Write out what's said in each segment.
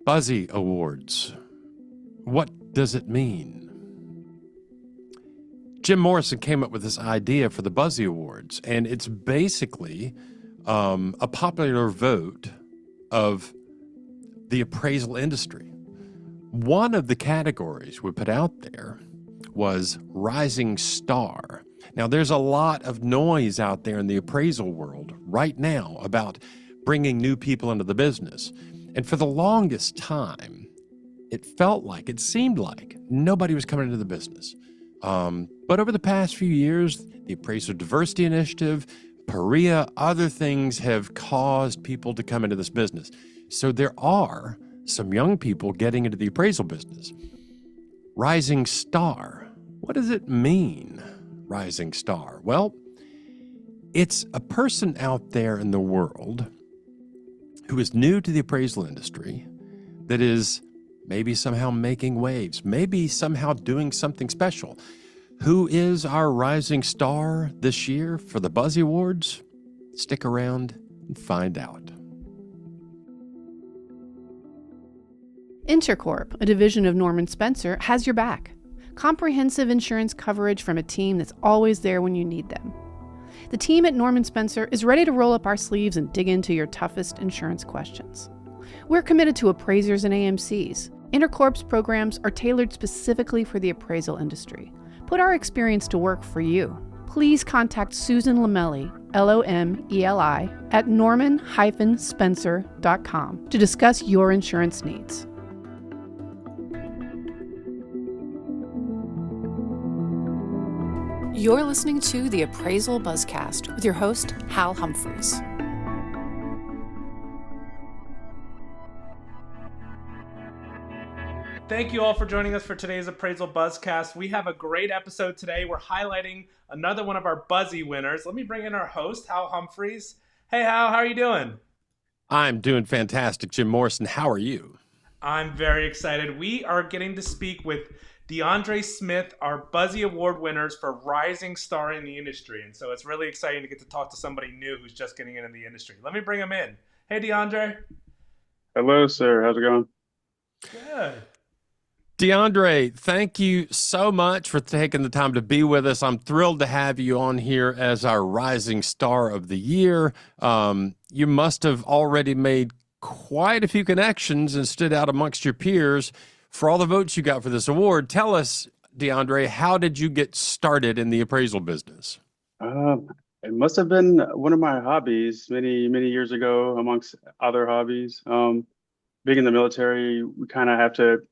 Buzzy Awards. What does it mean? Jim Morrison came up with this idea for the Buzzy Awards, and it's basically a popular vote of the appraisal industry. One of the categories we put out there was Rising Star. Now, there's a lot of noise out there in the appraisal world right now about bringing new people into the business. And for the longest time, it seemed like nobody was coming into the business. But over the past few years, the Appraiser Diversity Initiative, PARIA, other things have caused people to come into this business. So there are some young people getting into the appraisal business. Rising Star. What does it mean, Rising Star? Well, it's a person out there in the world who is new to the appraisal industry that is maybe somehow making waves, maybe somehow doing something special. Who is our rising star this year for the Buzzy Awards? Stick around and find out. Intercorp, a division of Norman Spencer, has your back. Comprehensive insurance coverage from a team that's always there when you need them. The team at Norman Spencer is ready to roll up our sleeves and dig into your toughest insurance questions. We're committed to appraisers and AMCs. Intercorp's programs are tailored specifically for the appraisal industry. Put our experience to work for you. Please contact Susan Lomeli, Lomeli, at norman-spencer.com to discuss your insurance needs. You're listening to the Appraisal Buzzcast with your host, Hal Humphreys. Thank you all for joining us for today's Appraisal Buzzcast. We have a great episode today. We're highlighting another one of our Buzzy winners. Let me bring in our host, Hal Humphreys. Hey, Hal, how are you doing? I'm doing fantastic, Jim Morrison. How are you? I'm very excited. We are getting to speak with DeAndre Smith, our Buzzy Award winners for Rising Star in the industry. And so it's really exciting to get to talk to somebody new who's just getting into the industry. Let me bring him in. Hey, DeAndre. Hello, sir. How's it going? Good. DeAndre, thank you so much for taking the time to be with us. I'm thrilled to have you on here as our Rising Star of the Year. You must have already made quite a few connections and stood out amongst your peers for all the votes you got for this award. Tell us, DeAndre, how did you get started in the appraisal business? It must have been one of my hobbies many, many years ago, amongst other hobbies. Being in the military, we kind of have to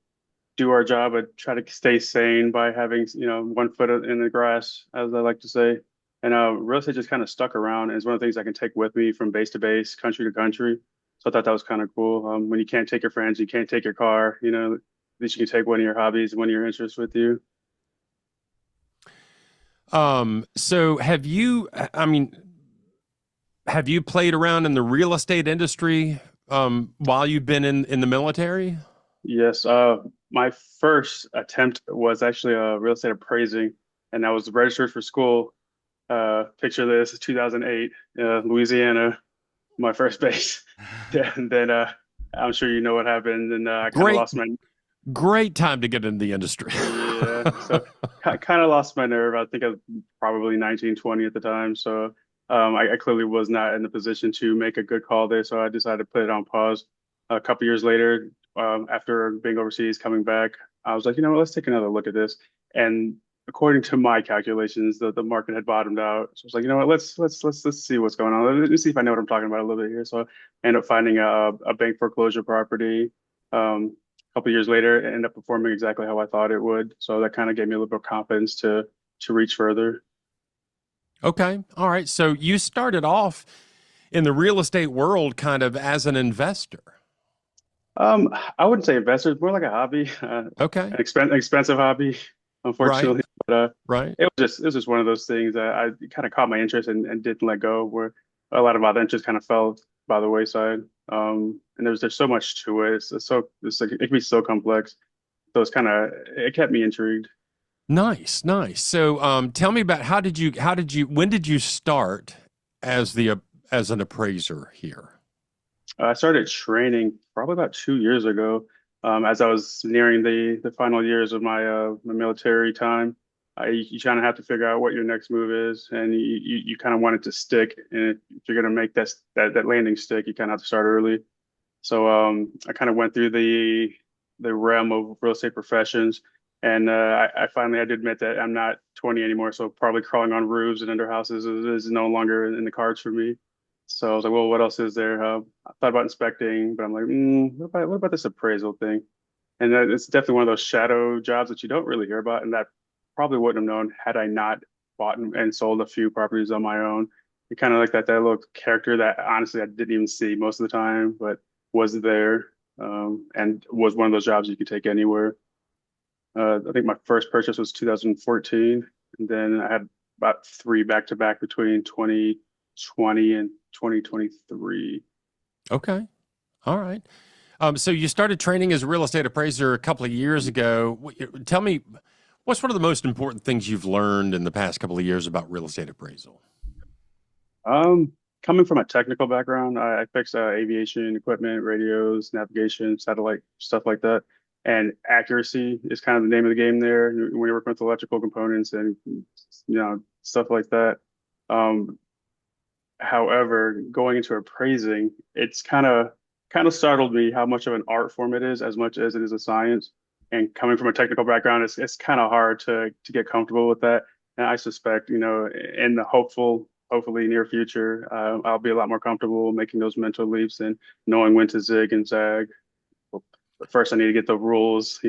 do our job but try to stay sane by having, one foot in the grass, as I like to say. And real estate just kind of stuck around, and it's one of the things I can take with me from base to base, country to country. So I thought that was kind of cool. When you can't take your friends, you can't take your car, at least you can take one of your hobbies, one of your interests with you. So have you played around in the real estate industry while you've been in the military? Yes. My first attempt was actually real estate appraising, and I was registered for school. Picture this, 2008, Louisiana, my first base. And then I'm sure you know what happened, and I kind of lost my... Great time to get into the industry. Yeah, so kind of lost my nerve. I think I was probably 19, 20 at the time. So I clearly was not in the position to make a good call there. So I decided to put it on pause. A couple years later, after being overseas, coming back, I was like, let's take another look at this. And according to my calculations, the market had bottomed out. So I was like, let's see what's going on. Let me see if I know what I'm talking about a little bit here. So I ended up finding a bank foreclosure property. A couple of years later, it ended up performing exactly how I thought it would. So that kind of gave me a little bit of confidence to reach further. Okay. All right. So you started off in the real estate world kind of as an investor. I wouldn't say investor. It's more like a hobby. Okay. An expensive hobby, unfortunately. Right. But right. It was just one of those things that I kind of caught my interest and didn't let go, where a lot of other interests kind of fell by the wayside. And there's so much to it. It can be so complex. So it kept me intrigued. Nice. So tell me about when did you start as an appraiser here? I started training probably about 2 years ago, as I was nearing the final years of my military time. You kind of have to figure out what your next move is, and you kind of want it to stick. And if you're going to make that landing stick, you kind of have to start early. So I kind of went through the realm of real estate professions, and I finally had to admit that I'm not 20 anymore. So probably crawling on roofs and under houses is no longer in the cards for me. So I was like, well, what else is there? I thought about inspecting, but I'm like, what about this appraisal thing? And it's definitely one of those shadow jobs that you don't really hear about, and that probably wouldn't have known had I not bought and sold a few properties on my own. It kind of like that little character that honestly I didn't even see most of the time, but was there, and was one of those jobs you could take anywhere. I think my first purchase was 2014, and then I had about three back to back between 2020 and 2023. Okay. All right. So you started training as a real estate appraiser a couple of years ago. Tell me, what's one of the most important things you've learned in the past couple of years about real estate appraisal? Coming from a technical background, I fix aviation equipment, radios, navigation, satellite, stuff like that. And accuracy is kind of the name of the game there when you're working with electrical components and stuff like that. Um, However, going into appraising, it's kind of startled me how much of an art form it is as much as it is a science. And coming from a technical background, it's kind of hard to get comfortable with that. And I suspect, in the hopefully near future, I'll be a lot more comfortable making those mental leaps and knowing when to zig and zag. But first, I need to get the rules,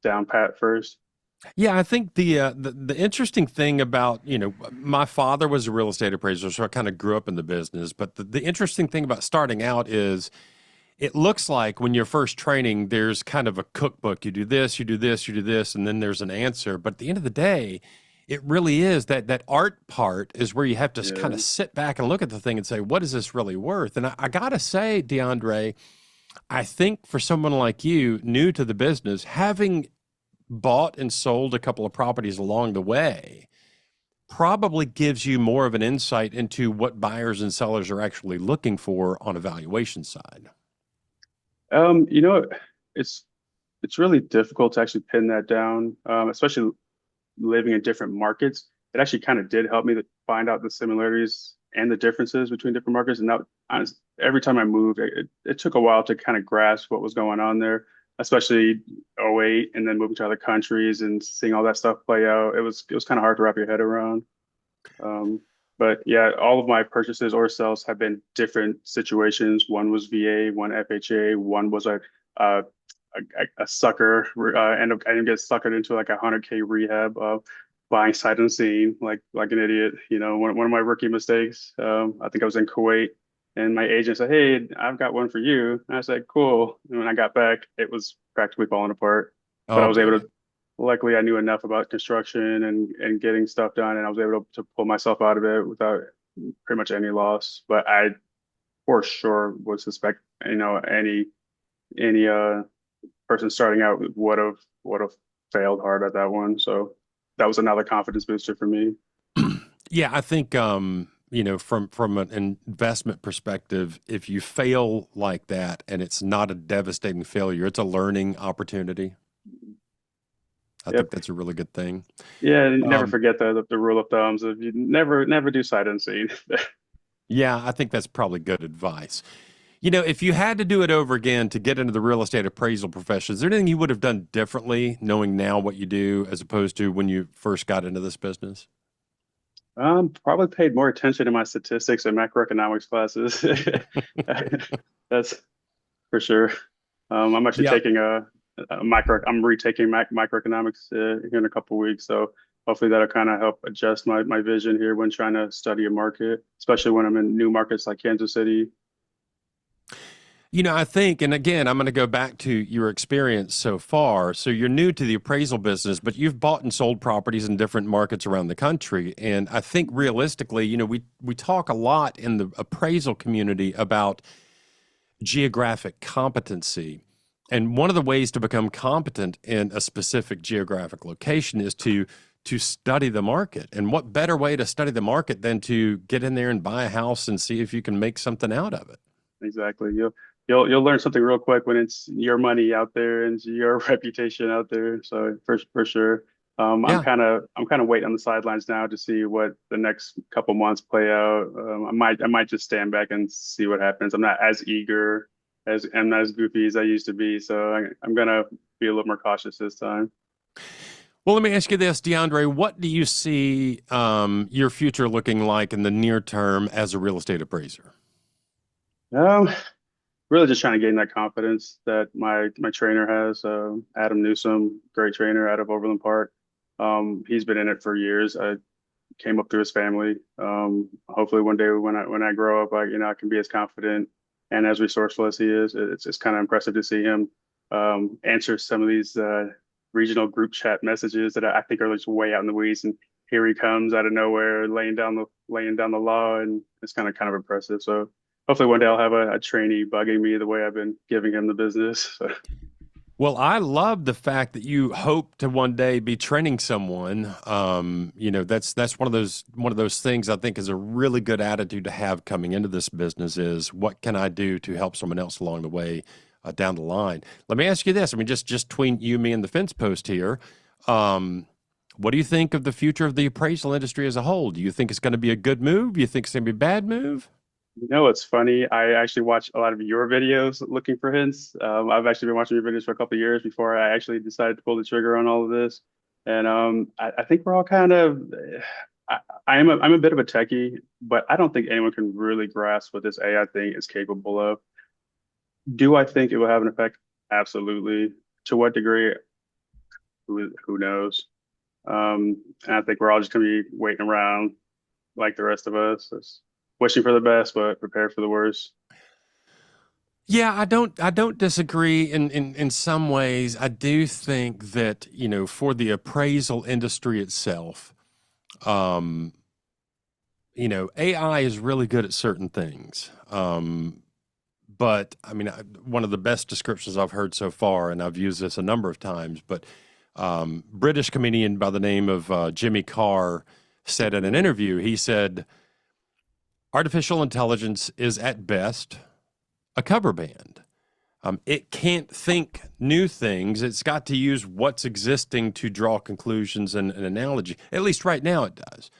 down pat first. Yeah, I think the interesting thing about, my father was a real estate appraiser, so I kind of grew up in the business. But the interesting thing about starting out is it looks like when you're first training, there's kind of a cookbook. You do this, you do this, you do this, and then there's an answer. But at the end of the day, it really is that art part is where you have to kind Yeah. of sit back and look at the thing and say, what is this really worth? And I gotta say, DeAndre, I think for someone like you, new to the business, having bought and sold a couple of properties along the way probably gives you more of an insight into what buyers and sellers are actually looking for on a valuation side. Um, you know, it's it's really difficult to actually pin that down, especially living in different markets. It actually kind of did help me to find out the similarities and the differences between different markets. And that, every time I moved, it took a while to kind of grasp what was going on there, especially '08, and then moving to other countries and seeing all that stuff play out. It was kind of hard to wrap your head around. Um, but yeah, all of my purchases or sales have been different situations. One was VA, one FHA, one was a a sucker. I didn't get suckered into like 100K rehab of buying sight unseen, like an idiot. One of my rookie mistakes. I think I was in Kuwait, and my agent said, "Hey, I've got one for you." And I said, "Cool." And when I got back, it was practically falling apart. But I Oh was able boy. to. Luckily, I knew enough about construction and getting stuff done, and I was able to pull myself out of it without pretty much any loss. But I for sure would suspect, any person starting out would have failed hard at that one. So that was another confidence booster for me. Yeah, I think from an investment perspective, if you fail like that and it's not a devastating failure, it's a learning opportunity. I think Yep. that's a really good thing. Yeah, and never Um, forget the rule of thumbs of you never do sight unseen. yeah, I think that's probably good advice. If you had to do it over again to get into the real estate appraisal profession, is there anything you would have done differently, knowing now what you do, as opposed to when you first got into this business? Probably paid more attention to my statistics and macroeconomics classes. That's for sure. I'm actually Yeah. taking I'm retaking microeconomics here in a couple weeks, so hopefully that'll kind of help adjust my vision here when trying to study a market, especially when I'm in new markets like Kansas City. I think, and again, I'm going to go back to your experience so far. So you're new to the appraisal business, but you've bought and sold properties in different markets around the country. And I think realistically, we talk a lot in the appraisal community about geographic competency. And one of the ways to become competent in a specific geographic location is to study the market. And what better way to study the market than to get in there and buy a house and see if you can make something out of it? Exactly. You'll learn something real quick when it's your money out there and your reputation out there. So for sure. Yeah. I'm kind of waiting on the sidelines now to see what the next couple months play out. I might just stand back and see what happens. I'm not as eager as I'm not as goofy as I used to be, so I'm gonna be a little more cautious this time. Well, let me ask you this, DeAndre. What do you see your future looking like in the near term as a real estate appraiser? Um, Really just trying to gain that confidence that my trainer has. Adam Newsom, great trainer out of Overland Park. He's been in it for years. I came up through his family. Hopefully one day when I grow up, I can be as confident and as resourceful as he is. It's kind of impressive to see him answer some of these regional group chat messages that I think are just way out in the weeds. And here he comes out of nowhere, laying down the law, and it's kind of impressive. So hopefully one day I'll have a trainee bugging me the way I've been giving him the business. Well, I love the fact that you hope to one day be training someone. That's one of those things I think is a really good attitude to have coming into this business is what can I do to help someone else along the way down the line. Let me ask you this. I mean, just between you, me, and the fence post here, what do you think of the future of the appraisal industry as a whole? Do you think it's going to be a good move? Do you think it's going to be a bad move? It's funny. I actually watch a lot of your videos looking for hints. I've actually been watching your videos for a couple of years before I actually decided to pull the trigger on all of this. And I think we're all kind of. I'm a bit of a techie, but I don't think anyone can really grasp what this AI thing is capable of. Do I think it will have an effect? Absolutely. To what degree? Who knows? And I think we're all just going to be waiting around like the rest of us, just wishing for the best, but prepared for the worst. Yeah, I don't disagree in some ways. I do think that, for the appraisal industry itself, um, AI is really good at certain things. But I mean, one of the best descriptions I've heard so far, and I've used this a number of times, but British comedian by the name of Jimmy Carr said in an interview, he said, artificial intelligence is at best a cover band. It can't think new things. It's got to use what's existing to draw conclusions and an analogy. At least right now it does.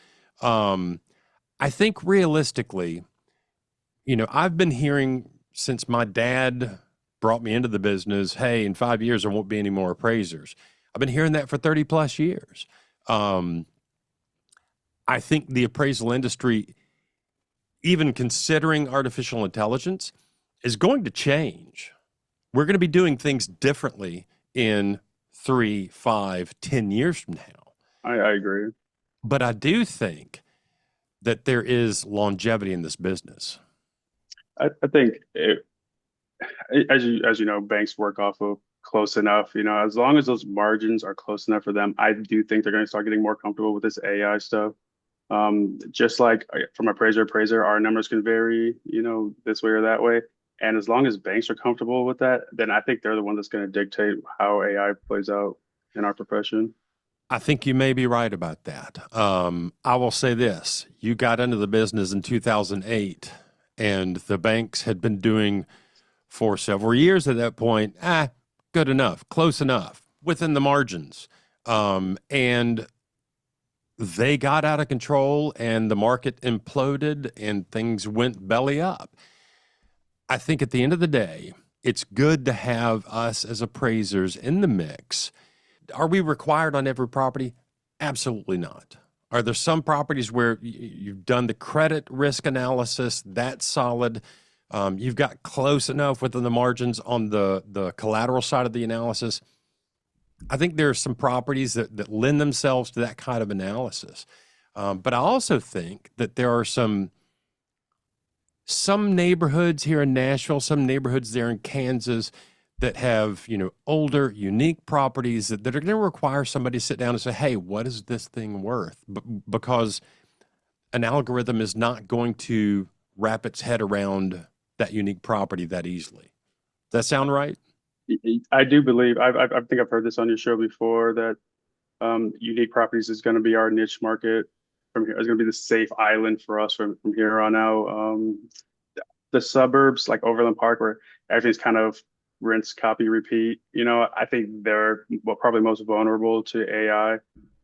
I think realistically, I've been hearing since my dad brought me into the business, hey, in 5 years, there won't be any more appraisers. I've been hearing that for 30 plus years. Um, I think the appraisal industry, even considering artificial intelligence, is going to change. We're going to be doing things differently in 3, 5, 10 years from now. I agree. But I do think that there is longevity in this business. I think as you know, banks work off of close enough. As long as those margins are close enough for them, I do think they're going to start getting more comfortable with this AI stuff. Just like from appraiser, our numbers can vary, this way or that way. And as long as banks are comfortable with that, then I think they're the one that's going to dictate how AI plays out in our profession. I think you may be right about that. I will say this. You got into the business in 2008, and the banks had been doing for several years at that point, good enough, close enough, within the margins. And they got out of control, and the market imploded, and things went belly up. I think at the end of the day, it's good to have us as appraisers in the mix. Are we required on every property? Absolutely not. Are there some properties where you've done the credit risk analysis, that's solid? You've got close enough within the margins on the collateral side of the analysis? I think there are some properties that lend themselves to that kind of analysis. But I also think that there are some neighborhoods here in Nashville, some neighborhoods there in Kansas that have, older, unique properties that are going to require somebody to sit down and say, hey, what is this thing worth? Because an algorithm is not going to wrap its head around that unique property that easily. Does that sound right? I do believe, I think I've heard this on your show before, that unique properties is going to be our niche market from here. It's going to be the safe island for us from here on out. the suburbs like Overland Park, where everything's kind of rinse, copy, repeat. I think they're probably most vulnerable to AI.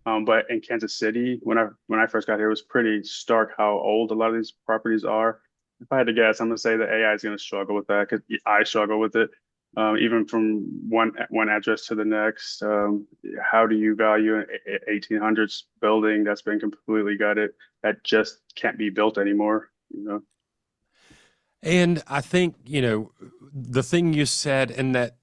But in Kansas City, when I first got here, it was pretty stark how old a lot of these properties are. If I had to guess, I'm gonna say the AI is gonna struggle with that because I struggle with it. Even from one address to the next, how do you value an 1800s building that's been completely gutted that just can't be built anymore? And I think, the thing you said in that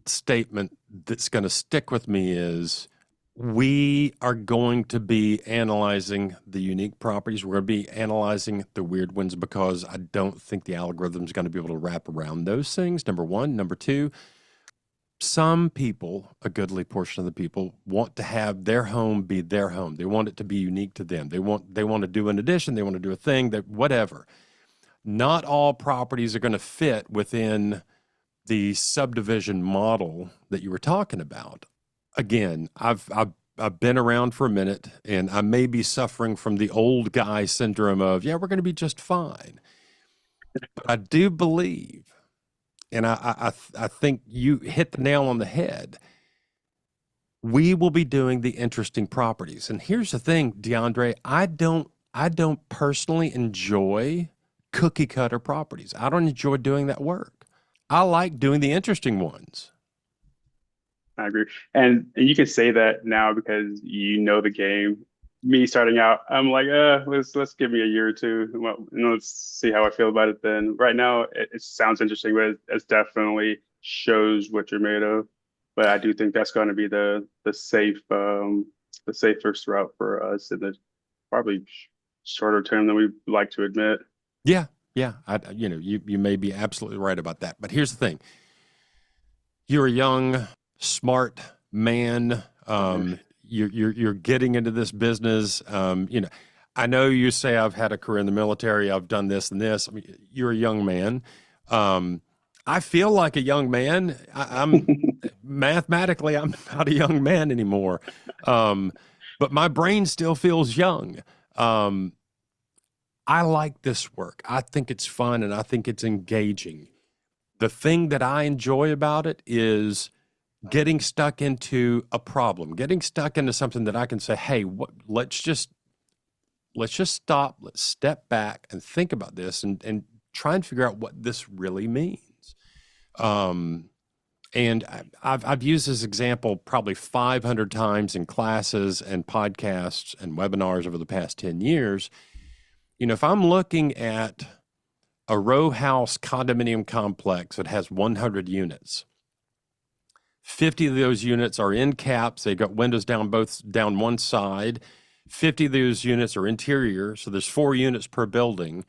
statement that's going to stick with me is we are going to be analyzing the unique properties. We're going to be analyzing the weird ones because I don't think the algorithm is going to be able to wrap around those things, number one. Number two, some people, a goodly portion of the people, want to have their home be their home. They want it to be unique to them. They want to do an addition. They want to do a thing, that whatever. Not all properties are going to fit within the subdivision model that you were talking about. Again, I've been around for a minute, and I may be suffering from the old guy syndrome of, yeah, we're going to be just fine. But I do believe, and I think you hit the nail on the head, we will be doing the interesting properties. And here's the thing, DeAndre, I don't personally enjoy cookie cutter properties. I don't enjoy doing that work. I like doing the interesting ones. I agree. And you can say that now because you know the game. Me starting out, I'm like, let's give me a year or two. Well, let's see how I feel about it then. Right now, it sounds interesting, but it definitely shows what you're made of. But I do think that's going to be the safest route for us in the probably shorter term than we like to admit. Yeah. You may be absolutely right about that. But here's the thing. You're a young, smart man. You're getting into this business. I know you say I've had a career in the military. I've done this and this. I mean, you're a young man. I feel like a young man. I'm mathematically, I'm not a young man anymore. But my brain still feels young. I like this work. I think it's fun and I think it's engaging. The thing that I enjoy about it is getting stuck into a problem, getting stuck into something that I can say, hey, let's just stop, let's step back and think about this and try and figure out what this really means. And I've used this example probably 500 times in classes and podcasts and webinars over the past 10 years. If I'm looking at a row house condominium complex that has 100 units, 50 of those units are end caps. They've got windows down one side. 50 of those units are interior, so there's 4 units per building.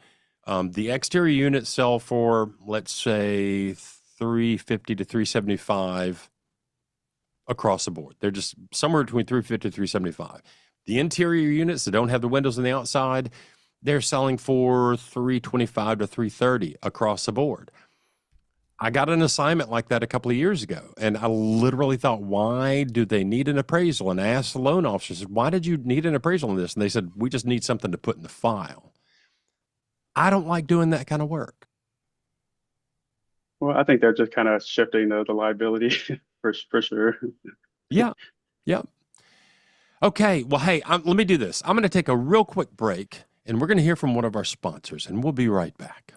The exterior units sell for, let's say, $350 to $375 across the board. They're just somewhere between $350 to $375. The interior units that don't have the windows on the outside, they're selling for $325 to $330 across the board. I got an assignment like that a couple of years ago, and I literally thought, why do they need an appraisal? And I asked the loan officer, why did you need an appraisal on this? And they said, we just need something to put in the file. I don't like doing that kind of work. Well, I think they're just kind of shifting the liability for sure. Yeah. Okay. Well, hey, let me do this. I'm going to take a real quick break, and we're going to hear from one of our sponsors, and we'll be right back.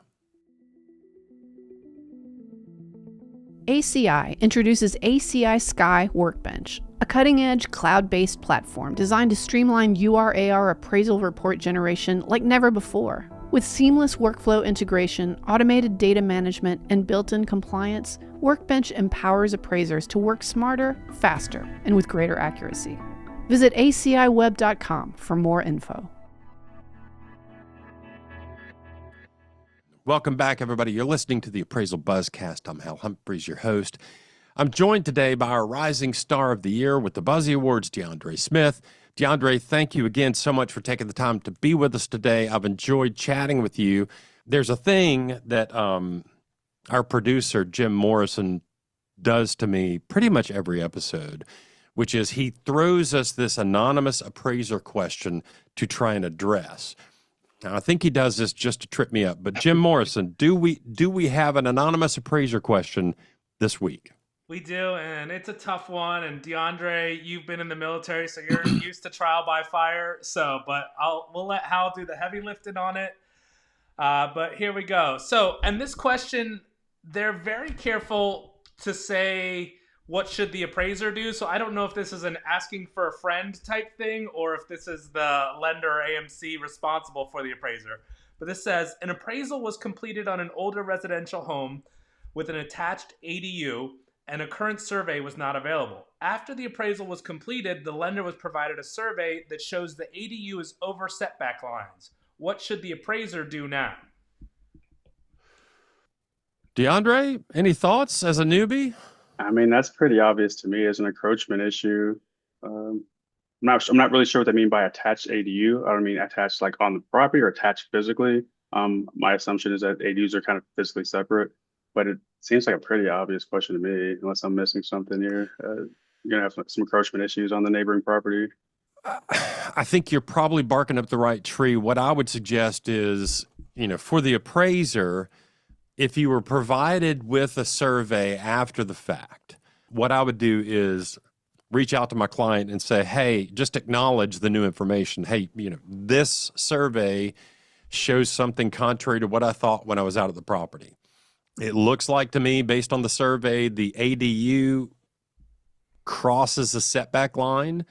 ACI introduces ACI Sky Workbench, a cutting-edge cloud-based platform designed to streamline UR/AR appraisal report generation like never before. With seamless workflow integration, automated data management, and built-in compliance, Workbench empowers appraisers to work smarter, faster, and with greater accuracy. Visit aciweb.com for more info. Welcome back, everybody. You're listening to the Appraisal Buzzcast. I'm Hal Humphreys, your host. I'm joined today by our Rising Star of the Year with the Buzzy Awards, DeAndre Smith. DeAndre, thank you again so much for taking the time to be with us today. I've enjoyed chatting with you. There's a thing that our producer, Jim Morrison, does to me pretty much every episode, which is he throws us this anonymous appraiser question to try and address. Now, I think he does this just to trip me up. But Jim Morrison, do we have an anonymous appraiser question this week? We do, and it's a tough one. And DeAndre, you've been in the military, so you're used to trial by fire. But we'll let Hal do the heavy lifting on it. But here we go. So, and this question, they're very careful to say, what should the appraiser do? So I don't know if this is an asking for a friend type thing or if this is the lender or AMC responsible for the appraiser. But this says, an appraisal was completed on an older residential home with an attached ADU and a current survey was not available. After the appraisal was completed, the lender was provided a survey that shows the ADU is over setback lines. What should the appraiser do now? DeAndre, any thoughts as a newbie? I mean, that's pretty obvious to me as an encroachment issue. I'm not really sure what they mean by attached ADU. I don't mean attached like on the property or attached physically. My assumption is that ADUs are kind of physically separate, but it seems like a pretty obvious question to me, unless I'm missing something here. You're gonna have some encroachment issues on the neighboring property. I think you're probably barking up the right tree. What I would suggest is, for the appraiser, if you were provided with a survey after the fact, what I would do is reach out to my client and say, hey, just acknowledge the new information. Hey, this survey shows something contrary to what I thought when I was out at the property. It looks like to me, based on the survey, the ADU crosses the setback line,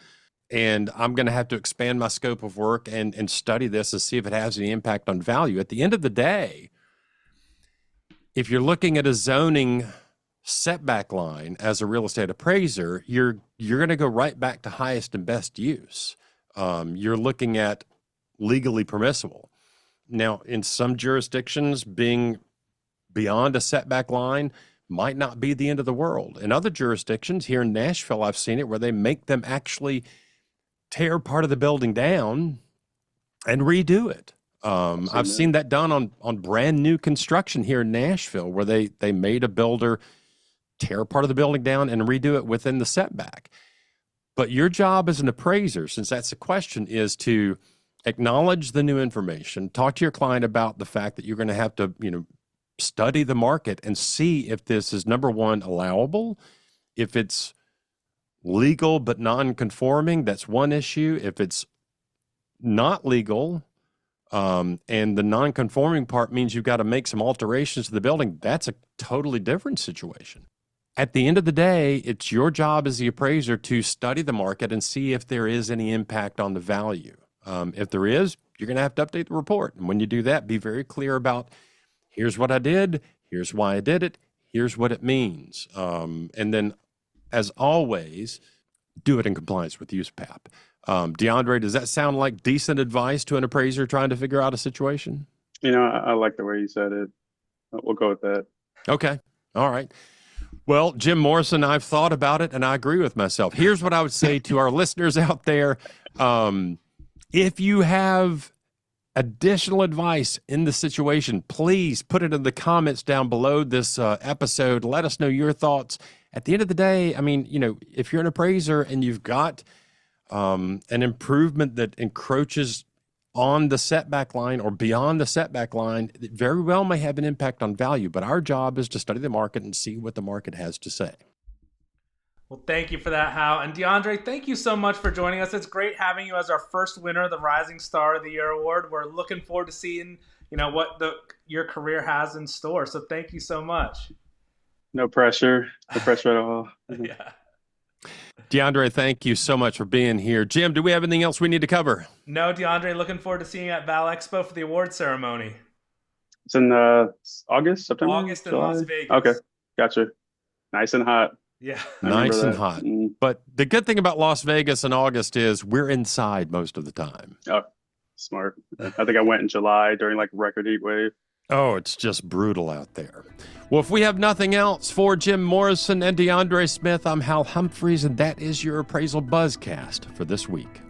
and I'm going to have to expand my scope of work and study this and see if it has any impact on value. At the end of the day, if you're looking at a zoning setback line as a real estate appraiser, you're going to go right back to highest and best use. You're looking at legally permissible. Now, in some jurisdictions, being beyond a setback line might not be the end of the world. In other jurisdictions, here in Nashville, I've seen it where they make them actually tear part of the building down and redo it. I've seen that done on brand new construction here in Nashville, where they made a builder tear part of the building down and redo it within the setback. But your job as an appraiser, since that's the question, is to acknowledge the new information, talk to your client about the fact that you're going to have to, study the market and see if this is, number one, allowable, if it's legal but non-conforming, that's one issue. If it's not legal, and the non-conforming part means you've got to make some alterations to the building, that's a totally different situation. At the end of the day, it's your job as the appraiser to study the market and see if there is any impact on the value. If there is, you're going to have to update the report. And when you do that, be very clear about, here's what I did, here's why I did it, here's what it means. And then, as always, do it in compliance with USPAP. DeAndre, does that sound like decent advice to an appraiser trying to figure out a situation? I like the way you said it. We'll go with that. Okay. All right. Well, Jim Morrison, I've thought about it and I agree with myself. Here's what I would say to our listeners out there. If you have additional advice in the situation, please put it in the comments down below this episode. Let us know your thoughts. At the end of the day, if you're an appraiser and you've got an improvement that encroaches on the setback line or beyond the setback line, it very well may have an impact on value, but our job is to study the market and see what the market has to say. Well, thank you for that, Hal. And DeAndre, thank you so much for joining us. It's great having you as our first winner of the Rising Star of the Year award. We're looking forward to seeing, what your career has in store. So thank you so much. No pressure. No pressure at all. Yeah. DeAndre, thank you so much for being here. Jim, do we have anything else we need to cover? No, DeAndre, looking forward to seeing you at Val Expo for the award ceremony. It's in August, September? August in July? Las Vegas. Okay, gotcha. Nice and hot. Yeah. Nice and hot. But the good thing about Las Vegas in August is we're inside most of the time. Oh, smart. I think I went in July during record heat wave. Oh, it's just brutal out there. Well, if we have nothing else, for Jim Morrison and DeAndre Smith, I'm Hal Humphreys, and that is your Appraisal Buzzcast for this week.